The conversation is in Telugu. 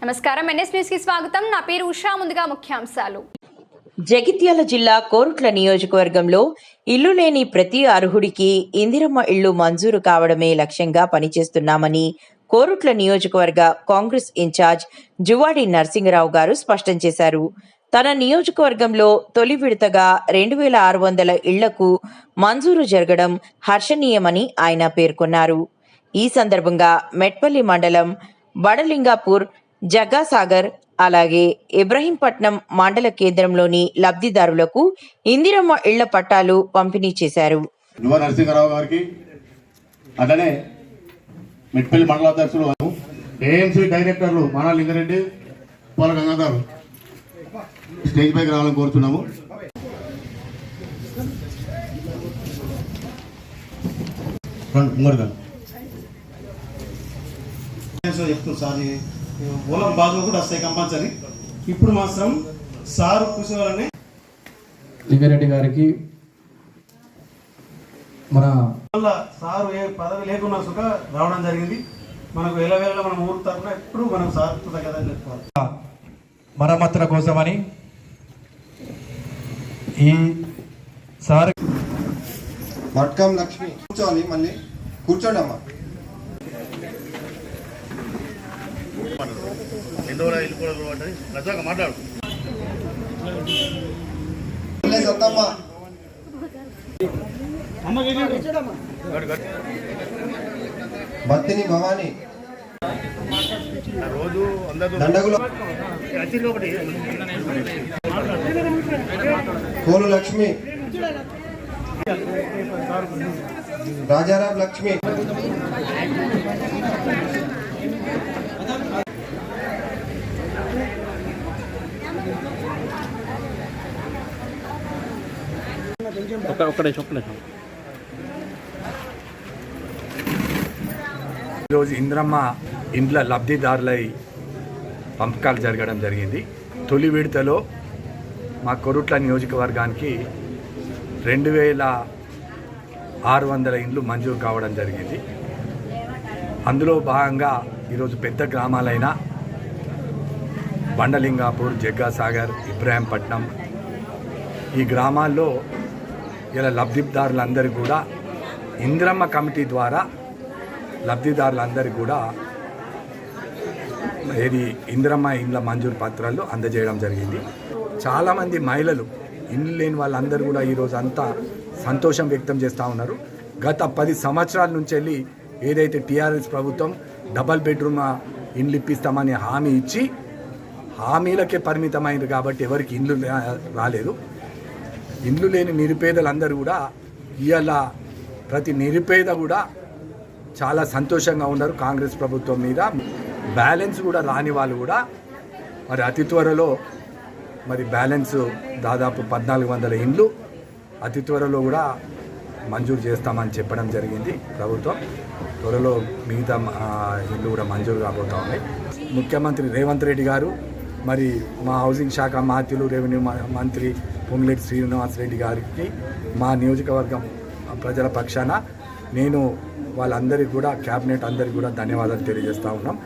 నమస్కారం, ఎన్ఎస్ న్యూస్ కి స్వాగతం. నా పేరు ఉషా. ముందుగా ముఖ్యాంశాలు. జగిత్యాల జిల్లా కోరుట్ల నియోజకవర్గంలో ఇల్లు లేని ప్రతి అర్హుడికి ఇందిరమ్మ ఇళ్లు మంజూరు కావడమే లక్ష్యంగా పనిచేస్తున్నామని కోరుట్ల నియోజకవర్గ కాంగ్రెస్ ఇన్ఛార్జ్ జువాడి నరసింగరావు గారు స్పష్టం చేశారు. తన నియోజకవర్గంలో తొలి విడతగా 2600 ఇళ్లకు మంజూరు జరగడం హర్షణీయమని ఆయన పేర్కొన్నారు. ఈ సందర్భంగా మెట్పల్లి మండలం బడలింగాపూర్, జగ్గాసాగర్, అలాగే ఇబ్రహీంపట్నం మండల కేంద్రంలోని లబ్ధిదారులకు ఇందిరమ్మ ఇళ్ల పట్టాలు పంపిణీ చేశారు. నరసింహరావు గారికి, అట్లనే మెట్పల్లి మండల అధ్యక్షులు, ఏఎంసీ డైరెక్టర్లు మానా లింగారెడ్డి, పోల గంగాధర్ స్టేజ్ పైకి రావాలని కోరుతున్నాము. చెప్తాను సార్, ఓలం బాజు కూడా వస్తాయి కంపల్సరీ. ఇప్పుడు మాత్రం సారు కూర్చోవాలని లింగారెడ్డి గారికి మన సారు ఏ పదవి లేకున్నా సుఖ రావడం జరిగింది. మనకు ఎలవేళ మనం ఊరు తరఫున ఎప్పుడు మనం సార్ కృతజ్ఞతలు చెప్పుకోవాలి. మరమ్మతుల కోసమని ఈ సార్ మట్కం లక్ష్మి కూర్చోవాలి, మళ్ళీ కూర్చోండి అమ్మా. మాట్లాడు బత్తిని భవాని, దండగుల కోలు లక్ష్మి, రాజారాం లక్ష్మి, ఈరోజు ఇంద్రమ్మ ఇండ్ల లబ్ధిదారులై పంపకాలు జరగడం జరిగింది. తొలి విడతలో మా కొరుట్ల నియోజకవర్గానికి 2600 ఇండ్లు మంజూరు కావడం జరిగింది. అందులో భాగంగా ఈరోజు పెద్ద గ్రామాలైన బండలింగాపూర్, జగ్గాసాగర్, ఇబ్రాహీంపట్నం ఈ గ్రామాల్లో ఇలా లబ్ధిదారులందరూ కూడా ఇంద్రమ్మ కమిటీ ద్వారా లబ్ధిదారులందరికీ కూడా ఇందిరమ్మ ఇండ్ల మంజూరు పత్రాలు అందజేయడం జరిగింది. చాలామంది మహిళలు ఇండ్లు లేని వాళ్ళందరూ కూడా ఈరోజు అంతా సంతోషం వ్యక్తం చేస్తూ ఉన్నారు. గత 10 సంవత్సరాల నుంచి వెళ్ళి ఏదైతే టీఆర్ఎస్ ప్రభుత్వం డబల్ బెడ్రూమ్ ఇండ్లు ఇప్పిస్తామని హామీ ఇచ్చి హామీలకే పరిమితమైంది కాబట్టి ఎవరికి ఇండ్లు రాలేదు. ఇండ్లు లేని నిరుపేదలందరూ కూడా ఇవాళ ప్రతి నిరుపేద కూడా చాలా సంతోషంగా ఉన్నారు కాంగ్రెస్ ప్రభుత్వం మీద. బ్యాలెన్స్ కూడా రాని వాళ్ళు కూడా మరి అతి త్వరలో మరి బ్యాలెన్స్ దాదాపు 1400 ఇండ్లు అతి త్వరలో కూడా మంజూరు చేస్తామని చెప్పడం జరిగింది ప్రభుత్వం. త్వరలో మిగతా ఇండ్లు కూడా మంజూరు కాబోతా ఉన్నాయి. ముఖ్యమంత్రి రేవంత్ రెడ్డి గారు మరి మా హౌసింగ్ శాఖ మాత్యులు రెవెన్యూ మంత్రి పొంగులేటి శ్రీనివాస్ రెడ్డి గారికి మా నియోజకవర్గం ప్రజల పక్షాన నేను వాళ్ళందరికీ కూడా క్యాబినెట్ అందరికీ కూడా ధన్యవాదాలు తెలియజేస్తూ ఉన్నాం.